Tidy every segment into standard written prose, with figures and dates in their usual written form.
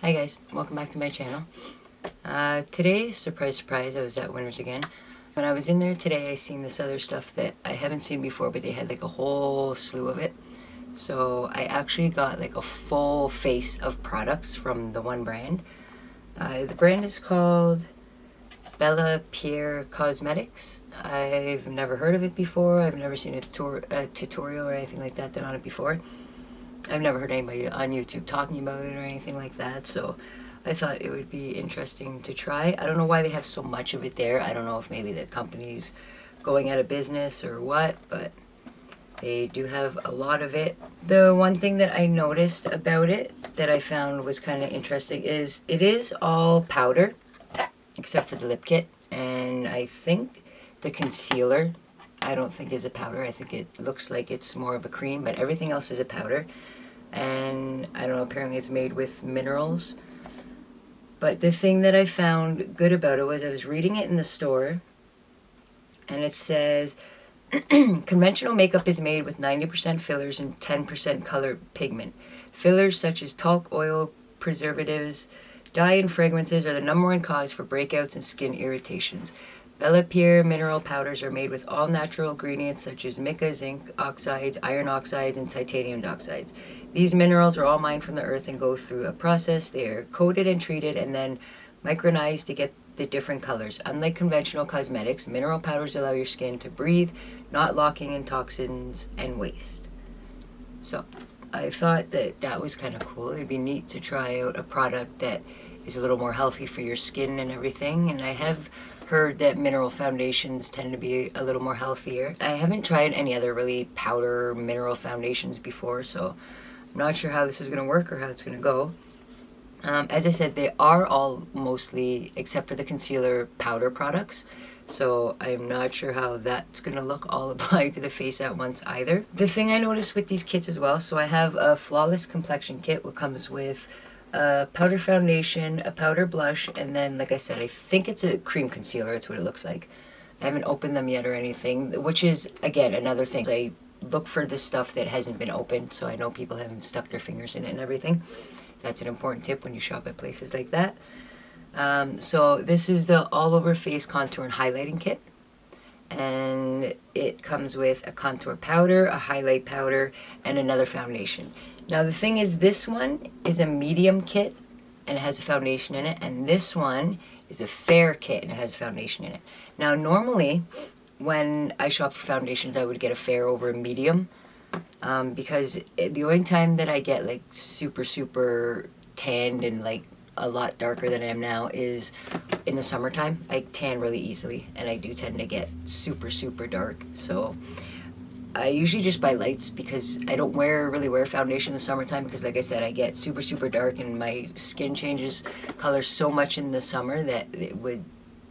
Hi guys, welcome back to my channel. Today, surprise surprise, I was at Winners again. When I was in there today, I seen this other stuff that I haven't seen before, but they had like a whole slew of it. So I actually got like a full face of products from the one brand. The brand is called Bellapierre Cosmetics. I've never heard of it before. I've never seen a tutorial or anything like that done on it before. I've never heard anybody on YouTube talking about it or anything like that, so I thought it would be interesting to try. I don't know why they have so much of it there. I don't know if maybe the company's going out of business or what, but they do have a lot of it. The one thing that I noticed about it that I found was kind of interesting is it is all powder, except for the lip kit, and I think the concealer I don't think is a powder. I think it looks like it's more of a cream, but everything else is a powder. And I don't know, apparently it's made with minerals. But the thing that I found good about it was I was reading it in the store, and it says conventional makeup is made with 90% fillers and 10% color pigment. Fillers such as talc, oil, preservatives, dye, and fragrances are the #1 cause for breakouts and skin irritations. Bellapierre mineral powders are made with all natural ingredients such as mica, zinc oxides, iron oxides, and titanium dioxides. These minerals are all mined from the earth and go through a process. They are coated and treated and then micronized to get the different colors. Unlike conventional cosmetics, mineral powders allow your skin to breathe, not locking in toxins and waste. So I thought that that was kind of cool. It'd be neat to try out a product that is a little more healthy for your skin and everything. And I have heard that mineral foundations tend to be a little more healthier. I haven't tried any other really powder mineral foundations before, so I'm not sure how this is going to work or how it's going to go. As I said, they are all mostly, except for the concealer, powder products. So I'm not sure how that's going to look all applied to the face at once either. The thing I noticed with these kits as well, so I have a Flawless Complexion kit, which comes with a powder foundation, a powder blush, and then, like I said, I think it's a cream concealer. It's what it looks like. I haven't opened them yet or anything, which is, again, another thing. I look for the stuff that hasn't been opened, so I know people haven't stuck their fingers in it and everything. That's an important tip when you shop at places like that. So this is the all-over face contour and highlighting kit. And it comes with a contour powder, a highlight powder, and another foundation. Now the thing is, this one is a medium kit and it has a foundation in it, and this one is a fair kit and it has a foundation in it. Now normally when I shop for foundations I would get a fair over a medium, because the only time that I get like super tanned and like a lot darker than I am now is in the summertime. I tan really easily and I do tend to get super dark, so I usually just buy lights because I don't really wear foundation in the summertime, because like I said, I get super dark and my skin changes color so much in the summer that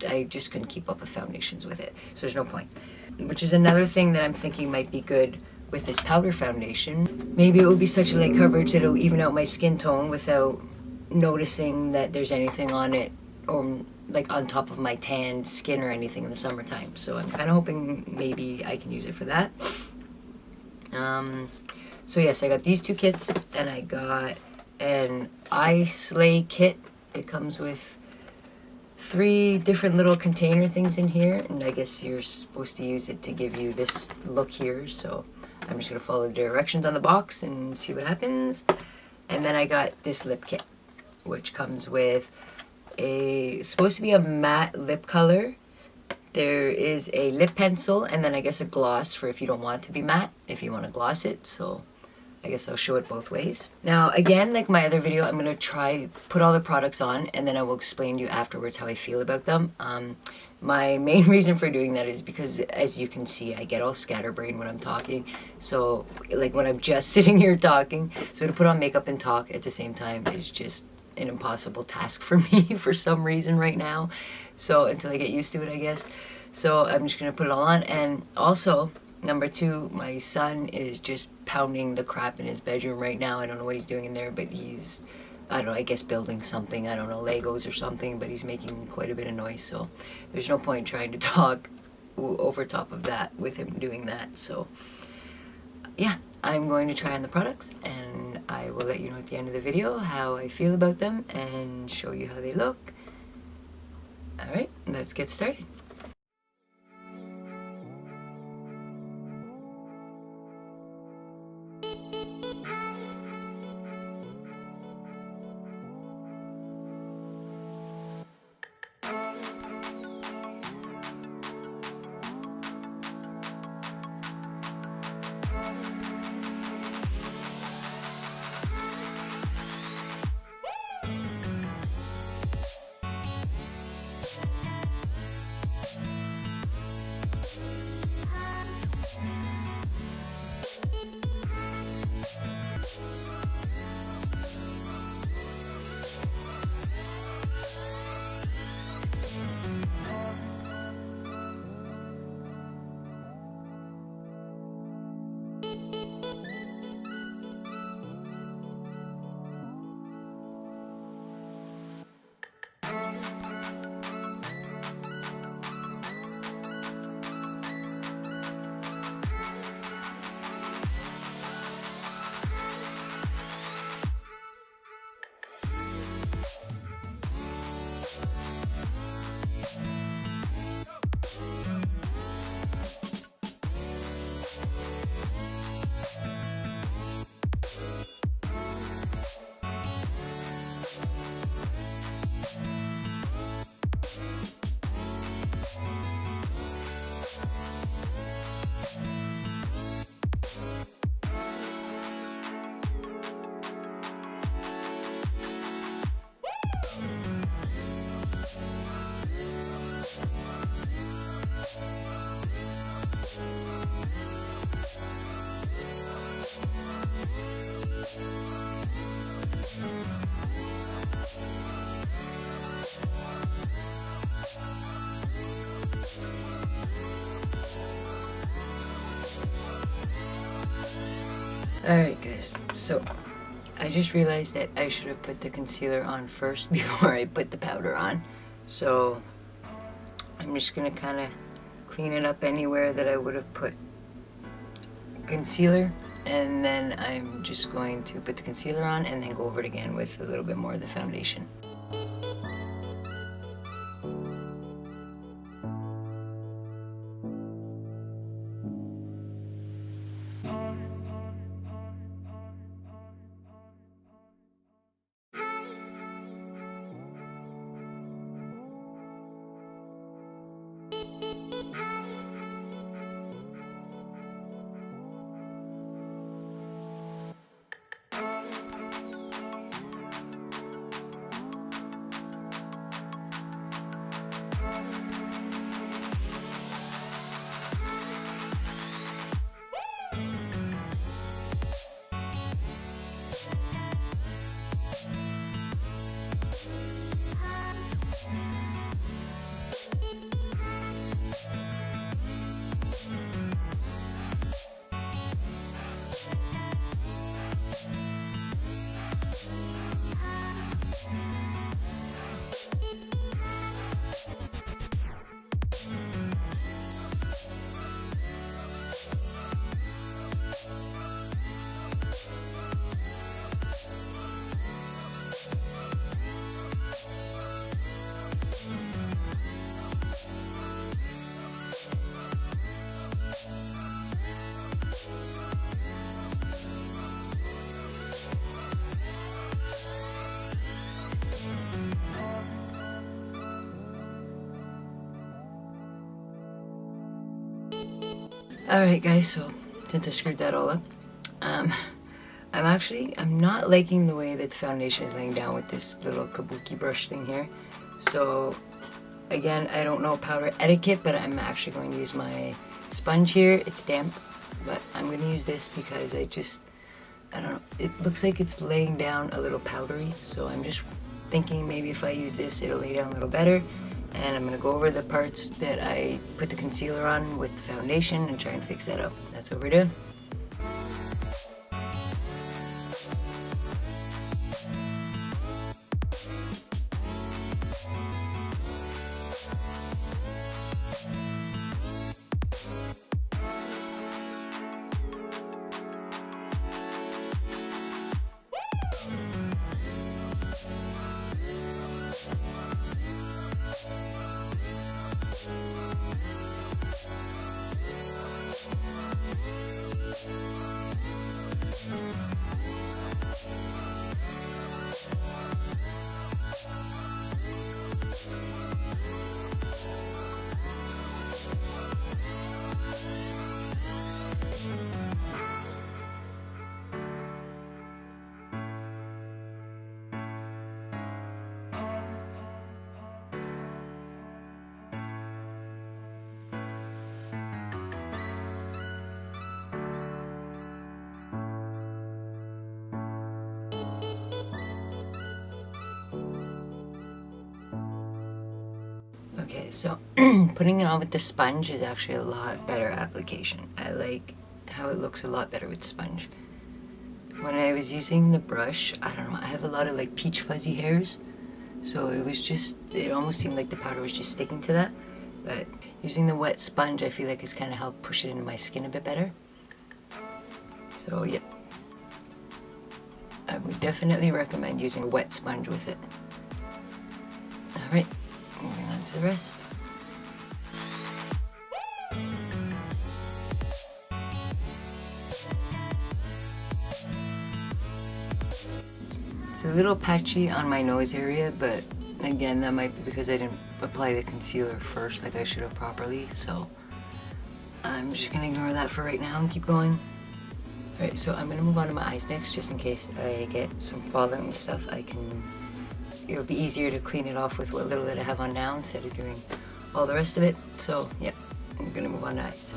I just couldn't keep up with foundations with it. So there's no point. Which is another thing that I'm thinking might be good with this powder foundation. Maybe it will be such a light coverage that it'll even out my skin tone without noticing that there's anything on it or like on top of my tanned skin or anything in the summertime. So I'm kind of hoping maybe I can use it for that. So yes, I got these two kits, and I got an Eye Slay kit. It comes with 3 different little container things in here, and I guess you're supposed to use it to give you this look here. So I'm just going to follow the directions on the box and see what happens. And then I got this lip kit, which comes with supposed to be a matte lip color. There is a lip pencil, and then I guess a gloss for if you don't want it to be matte, if you want to gloss it. So I guess I'll show it both ways. Now again, like my other video, I'm going to put all the products on, and then I will explain to you afterwards how I feel about them. My main reason for doing that is because, as you can see, I get all scatterbrained when I'm talking. So like when I'm just sitting here talking, so to put on makeup and talk at the same time is just an impossible task for me for some reason right now. So until I get used to it, I guess. So I'm just going to put it all on. And also, number 2, my son is just pounding the crap in his bedroom right now. I don't know what he's doing in there, but he's, I don't know, I guess building something. I don't know, Legos or something, but he's making quite a bit of noise. So there's no point trying to talk over top of that with him doing that. So yeah, I'm going to try on the products, and I will let you know at the end of the video how I feel about them and show you how they look. Alright, let's get started. Alright guys, so I just realized that I should have put the concealer on first before I put the powder on. So I'm just going to kind of clean it up anywhere that I would have put concealer, and then I'm just going to put the concealer on and then go over it again with a little bit more of the foundation. Alright guys, so since I screwed that all up, I'm not liking the way that the foundation is laying down with this little kabuki brush thing here. So again, I don't know powder etiquette, but I'm actually going to use my sponge here. It's damp, but I'm going to use this because I don't know, it looks like it's laying down a little powdery, so I'm just thinking maybe if I use this it'll lay down a little better. And I'm going to go over the parts that I put the concealer on with the foundation and try and fix that up. That's what we're doing. Okay, so putting it on with the sponge is actually a lot better application. I like how it looks a lot better with sponge. When I was using the brush, I don't know, I have a lot of like peach fuzzy hairs, so it almost seemed like the powder was just sticking to that. But using the wet sponge, I feel like it's kind of helped push it into my skin a bit better. So yeah, I would definitely recommend using a wet sponge with it. Alright, moving on to the rest. It's a little patchy on my nose area, but again, that might be because I didn't apply the concealer first like I should have properly, so I'm just gonna ignore that for right now and keep going. Alright, so I'm gonna move on to my eyes next, just in case I get some following stuff. It'll be easier to clean it off with what little that I have on now instead of doing all the rest of it. So yeah, I'm gonna move on to eyes.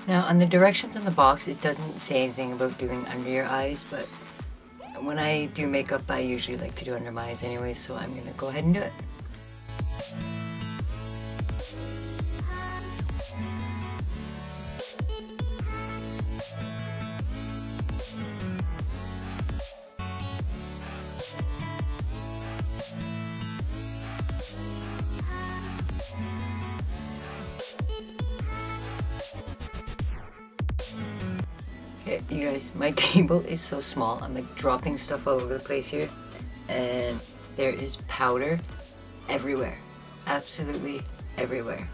Now on the directions on the box, it doesn't say anything about doing under your eyes, but when I do makeup, I usually like to do under my eyes anyway, so I'm gonna go ahead and do it. Okay, you guys, my table is so small. I'm like dropping stuff all over the place here, and there is powder everywhere. Absolutely everywhere.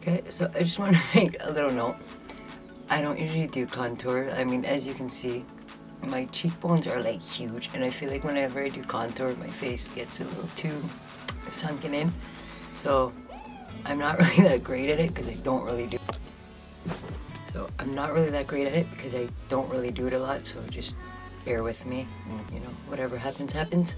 Okay, so I just want to make a little note. I don't usually do contour. I mean, as you can see, my cheekbones are like huge, and I feel like whenever I do contour, my face gets a little too sunken in. So I'm not really that great at it because I don't really do it. So I'm not really that great at it because I don't really do it a lot. So just bear with me, and you know, whatever happens, happens.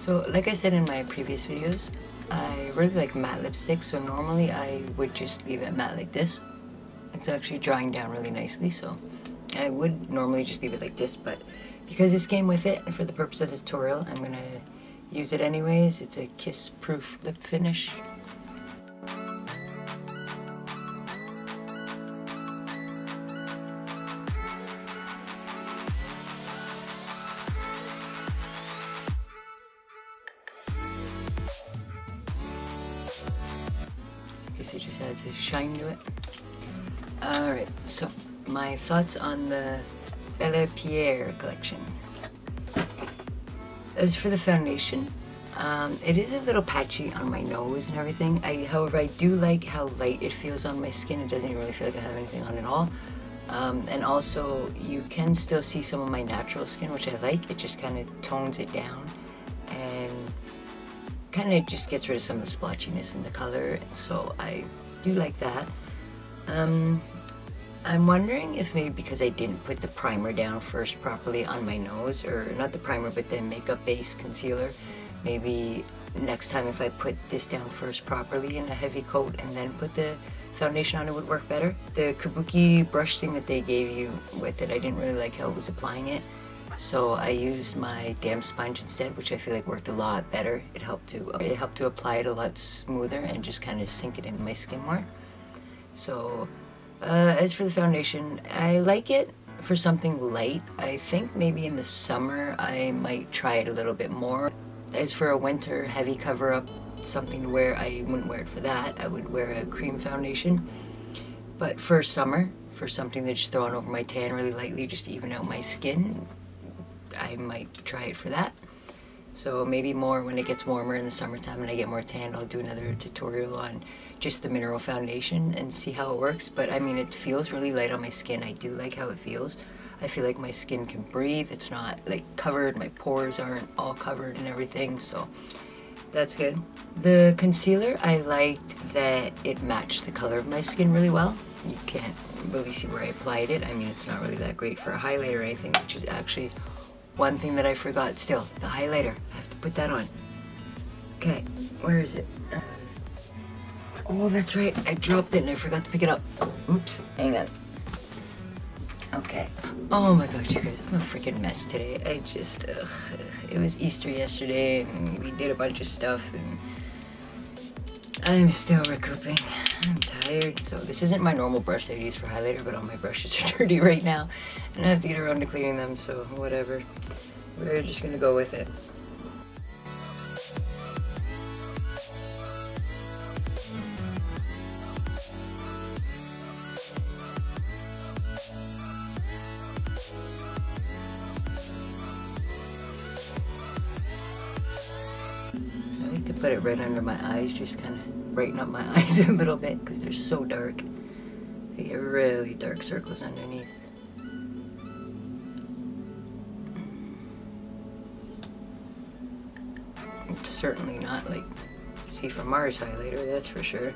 So like I said in my previous videos, I really like matte lipstick, so normally I would just leave it matte like this. It's actually drying down really nicely, so I would normally just leave it like this, but because this came with it, and for the purpose of the tutorial, I'm gonna use it anyways. It's a kiss-proof lip finish. Guess I just had to shine to it. Alright, so my thoughts on the Bellapierre collection. As for the foundation, it is a little patchy on my nose and everything. However, I do like how light it feels on my skin. It doesn't even really feel like I have anything on at all. And also, you can still see some of my natural skin, which I like. It just kind of tones it down and kind of just gets rid of some of the splotchiness in the color. So I do like that. I'm wondering if maybe because I didn't put the primer down first properly on my nose, or not the primer but the makeup base concealer, maybe next time if I put this down first properly in a heavy coat and then put the foundation on, it would work better. The kabuki brush thing that they gave you with it, I didn't really like how it was applying it, so I used my damp sponge instead, which I feel like worked a lot better. It helped to apply it a lot smoother and just kind of sink it into my skin more. So as for the foundation, I like it for something light. I think maybe in the summer I might try it a little bit more. As for a winter heavy cover-up, something to wear, I wouldn't wear it for that. I would wear a cream foundation. But for summer, for something to just throw on over my tan really lightly, just to even out my skin, I might try it for that. So maybe more when it gets warmer in the summertime and I get more tan, I'll do another tutorial on just the mineral foundation and see how it works. But I mean, it feels really light on my skin. I do like how it feels. I feel like my skin can breathe. It's not like covered, my pores aren't all covered and everything, so that's good. The concealer, I liked that it matched the color of my skin really well. You can't really see where I applied it. I mean, it's not really that great for a highlighter or anything, which is actually one thing that I forgot still. The highlighter, I have to put that on. Okay, where is it? Oh, that's right, I dropped it and I forgot to pick it up. Oops, hang on. Okay. Oh my gosh, you guys, I'm a freaking mess today. It was Easter yesterday and we did a bunch of stuff and I'm still recouping. I'm tired. So this isn't my normal brush that I use for highlighter, but all my brushes are dirty right now and I have to get around to cleaning them, so whatever. We're just gonna go with it. Put it right under my eyes, just kind of brighten up my eyes a little bit because they're so dark. I get really dark circles underneath. It's certainly not like See From Mars highlighter, that's for sure.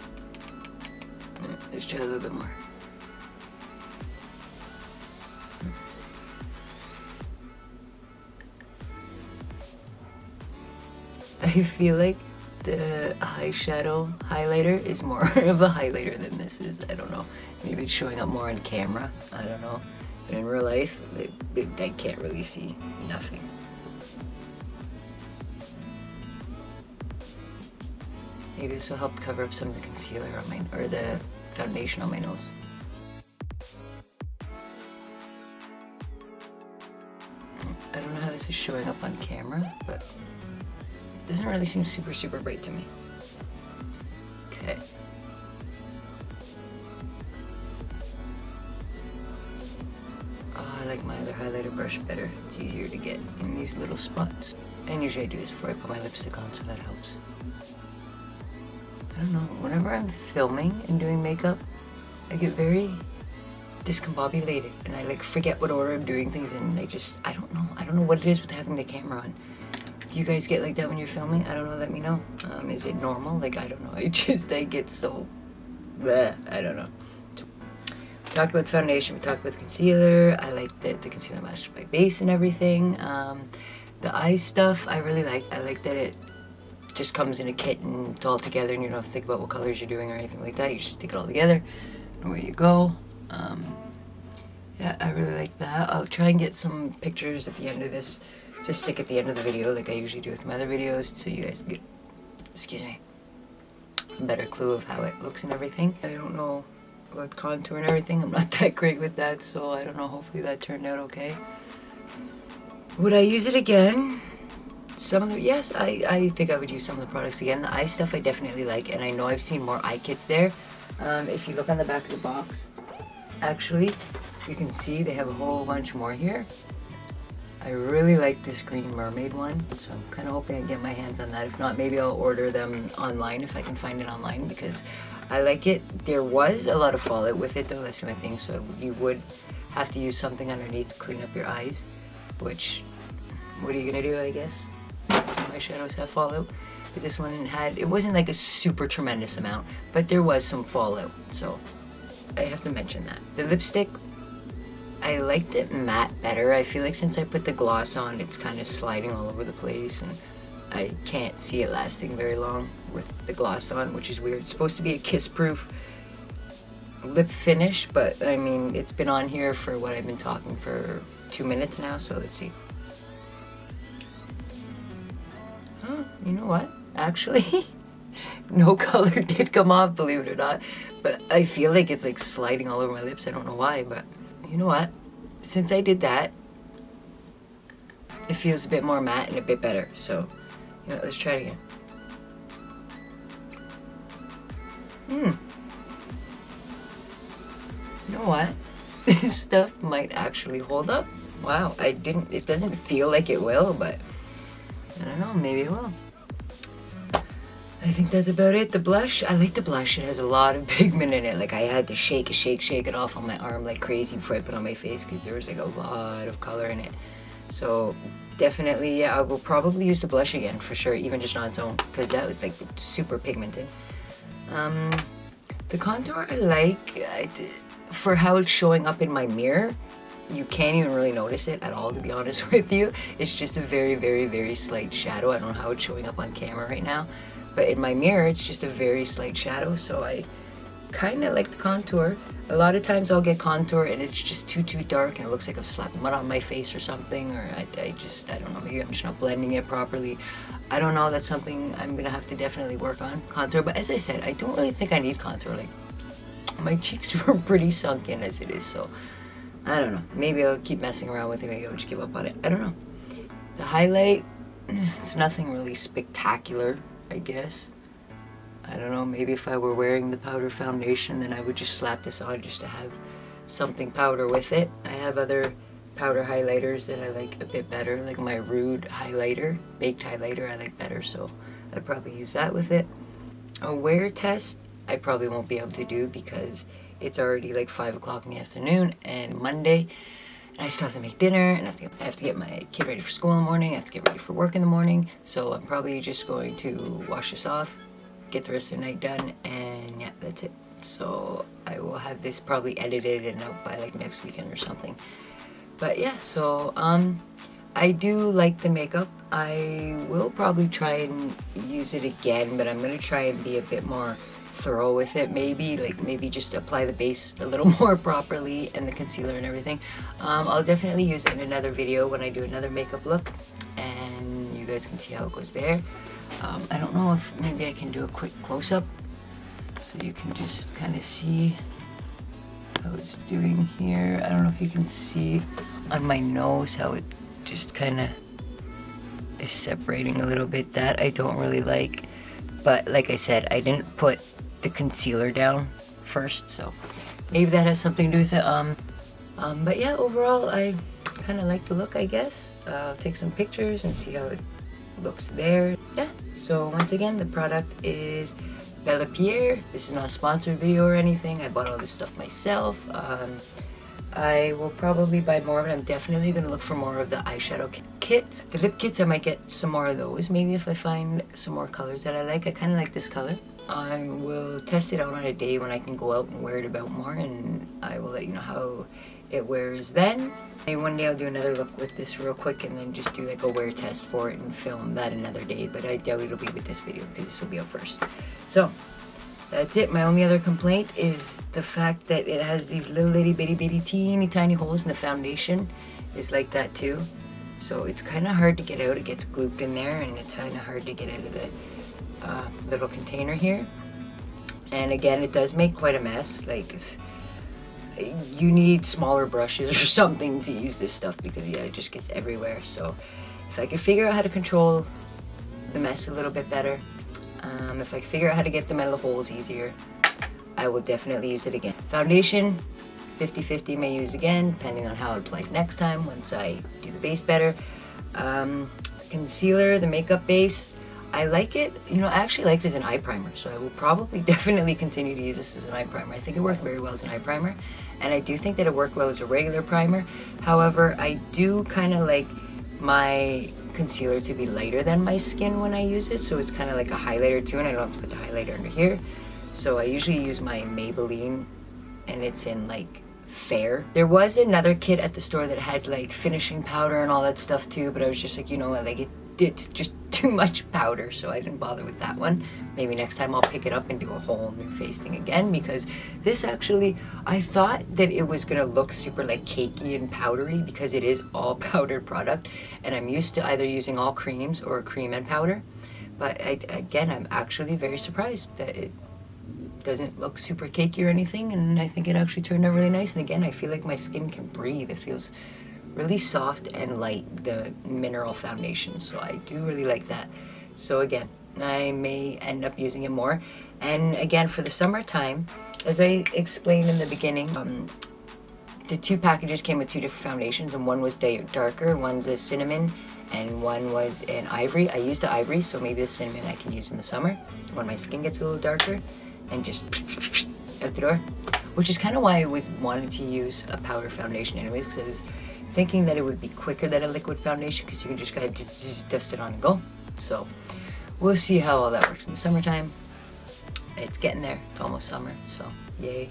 Let's try a little bit more. I feel like the eyeshadow highlighter is more of a highlighter than this is. I don't know. Maybe it's showing up more on camera. I don't know. But in real life, I can't really see nothing. Maybe this will help cover up some of the concealer on my, or the foundation on my nose. I don't know how this is showing up on camera, but it doesn't really seem super bright to me. Okay. Oh, I like my other highlighter brush better. It's easier to get in these little spots. And usually I do this before I put my lipstick on, so that helps. I don't know, whenever I'm filming and doing makeup, I get very discombobulated and I like forget what order I'm doing things in. I don't know what it is with having the camera on. Do you guys get like that when you're filming? I don't know, let me know. Is it normal? Like, I don't know, I get so, bleh, I don't know. We talked about the foundation, we talked about the concealer. I like that the concealer matched my base and everything. The eye stuff I really like. I like that it just comes in a kit and it's all together and you don't have to think about what colors you're doing or anything like that. You just stick it all together and away you go. Yeah, I really like that. I'll try and get some pictures at the end of this to stick at the end of the video like I usually do with my other videos so you guys get, excuse me, a better clue of how it looks and everything. I don't know about contour and everything. I'm not that great with that, so I don't know. Hopefully that turned out okay. Would I use it again? Some of the, yes, I think I would use some of the products again. The eye stuff I definitely like, and I know I've seen more eye kits there. If you look on the back of the box, actually, you can see they have a whole bunch more here. I really like this green mermaid one, so I'm kind of hoping I get my hands on that. If not, maybe I'll order them online if I can find it online, because I like it. There was a lot of fallout with it though, that's my thing, so you would have to use something underneath to clean up your eyes, which, what are you gonna do, I guess? Some eyeshadows have fallout, but this one had, it wasn't like a super tremendous amount, but there was some fallout, so I have to mention that. The lipstick, I liked it matte better. I feel like since I put the gloss on, it's kind of sliding all over the place, and I can't see it lasting very long with the gloss on, which is weird. It's supposed to be a kiss-proof lip finish, but I mean, it's been on here for what I've been talking for 2 minutes now, so let's see. Oh, you know what? Actually, no color did come off, believe it or not, but I feel like it's like sliding all over my lips. I don't know why, but you know what? Since I did that, it feels a bit more matte and a bit better. So, you know, let's try it again. You know what? This stuff might actually hold up. Wow, it doesn't feel like it will, but I don't know, maybe it will. I think that's about it. The blush, I like the blush. It has a lot of pigment in it. Like I had to shake it off on my arm like crazy before I put it on my face because there was like a lot of color in it. So definitely, yeah, I will probably use the blush again for sure, even just on its own, because that was like super pigmented. The contour I like, for how it's showing up in my mirror, you can't even really notice it at all, to be honest with you. It's just a very, very, very slight shadow. I don't know how it's showing up on camera right now, but in my mirror, it's just a very slight shadow, so I kind of like the contour. A lot of times I'll get contour and it's just too dark and it looks like I've slapped mud on my face or something, or I don't know, maybe I'm just not blending it properly. I don't know, that's something I'm gonna have to definitely work on, contour. But as I said, I don't really think I need contour. Like, my cheeks were pretty sunk in as it is, so I don't know. Maybe I'll keep messing around with it, maybe I'll just give up on it. I don't know. The highlight, it's nothing really spectacular, I guess. I don't know, maybe if I were wearing the powder foundation, then I would just slap this on just to have something powder with it. I have other powder highlighters that I like a bit better, like my Rude highlighter, baked highlighter I like better, so I'd probably use that with it. A wear test, I probably won't be able to do because it's already like 5 o'clock in the afternoon and Monday, and I still have to make dinner, and I have to get my kid ready for school in the morning, I have to get ready for work in the morning, so I'm probably just going to wash this off, get the rest of the night done, and yeah, that's it. So I will have this probably edited and out by like next weekend or something. But yeah, so I do like the makeup. I will probably try and use it again, but I'm gonna try and be a bit more thorough with it. Maybe just apply the base a little more properly and the concealer and everything. I'll definitely use it in another video when I do another makeup look, and you guys can see how it goes there. I don't know if maybe I can do a quick close-up so you can just kind of see how it's doing here. I don't know if you can see on my nose how it just kind of is separating a little bit. That I don't really like, but like I said, I didn't put the concealer down first, so maybe that has something to do with it. But yeah, overall I kind of like the look, I guess. I'll take some pictures and see how it looks there. Yeah, so once again, the product is Bellapierre. This is not a sponsored video or anything. I bought all this stuff myself. I will probably buy more of it. I'm definitely going to look for more of the eyeshadow kits. The lip kits, I might get some more of those, maybe if I find some more colors that I like. I kind of like this color. I will test it out on a day when I can go out and wear it about more, and I will let you know how it wears then. And one day I'll do another look with this real quick and then just do like a wear test for it and film that another day, but I doubt it'll be with this video because this will be out first. So that's it. My only other complaint is the fact that it has these little itty bitty teeny tiny holes, and the foundation is like that too. So it's kind of hard to get out. It gets glooped in there, and it's kind of hard to get out of the little container here. And again, it does make quite a mess. Like, you need smaller brushes or something to use this stuff because yeah, it just gets everywhere. So if I could figure out how to control the mess a little bit better, if I could figure out how to get them out of the holes easier, I will definitely use it again. Foundation, 50-50 may use again, depending on how it applies next time once I do the base better. Concealer, the makeup base, I like it. You know, I actually like it as an eye primer, so I will probably definitely continue to use this as an eye primer. I think it worked very well as an eye primer, and I do think that it worked well as a regular primer. However, I do kind of like my concealer to be lighter than my skin when I use it, so it's kind of like a highlighter too, and I don't have to put the highlighter under here. So I usually use my Maybelline, and it's in like Fair. There was another kit at the store that had like finishing powder and all that stuff too, but I was just like, you know what, like it's just too much powder, so I didn't bother with that one. Maybe next time I'll pick it up and do a whole new face thing again, because this actually, I thought that it was gonna look super like cakey and powdery because it is all powdered product, and I'm used to either using all creams or cream and powder. But again, I'm actually very surprised that it doesn't look super cakey or anything, and I think it actually turned out really nice. And again, I feel like my skin can breathe. It feels really soft and light, the mineral foundation, so I do really like that. So again, I may end up using it more. And again, for the summertime, as I explained in the beginning, the two packages came with two different foundations, and one was darker, one's a cinnamon, and one was an ivory. I used the ivory, so maybe the cinnamon I can use in the summer when my skin gets a little darker, and just out the door. Which is kind of why I was wanting to use a powder foundation anyways, because I was thinking that it would be quicker than a liquid foundation because you can just kind of just dust it on and go. So we'll see how all that works in the summertime. It's getting there. It's almost summer, so yay.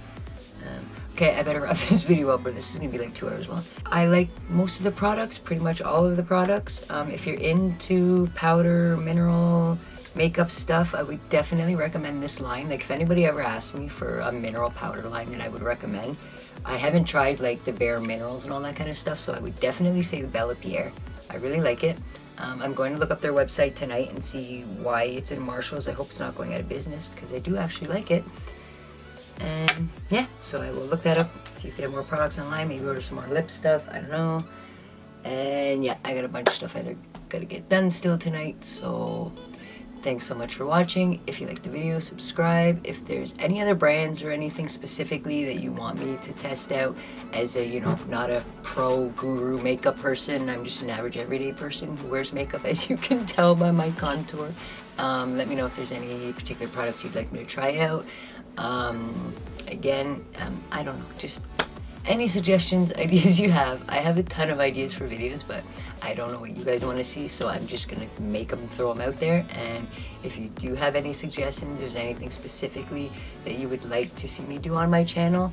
Okay, I better wrap this video up or this is gonna be like 2 hours long. I like most of the products, pretty much all of the products. If you're into powder, mineral, makeup stuff, I would definitely recommend this line. Like, if anybody ever asked me for a mineral powder line that I would recommend, I haven't tried like the bare minerals and all that kind of stuff, so I would definitely say the Bellapierre. I really like it. I'm going to look up their website tonight and see why it's in Marshall's. I hope it's not going out of business because I do actually like it. And yeah, so I will look that up, see if they have more products online, maybe order some more lip stuff, I don't know. And yeah, I got a bunch of stuff I gotta get done still tonight, so thanks so much for watching. If you like the video, subscribe. If there's any other brands or anything specifically that you want me to test out as a, you know, not a pro guru makeup person, I'm just an average everyday person who wears makeup, as you can tell by my contour. Let me know if there's any particular products you'd like me to try out. Again, I don't know, just any suggestions, ideas you have. I have a ton of ideas for videos, but I don't know what you guys want to see, so I'm just gonna make them, throw them out there. And if you do have any suggestions, there's anything specifically that you would like to see me do on my channel,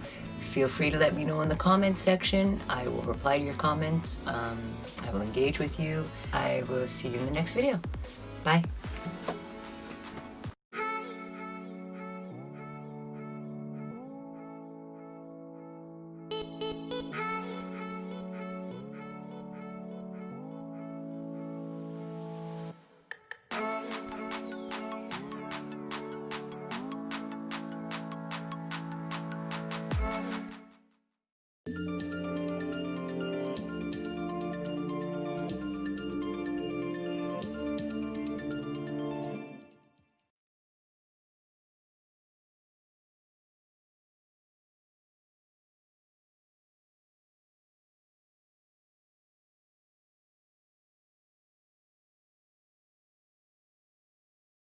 feel free to let me know in the comment section. I will reply to your comments. I will engage with you. I will see you in the next video. Bye.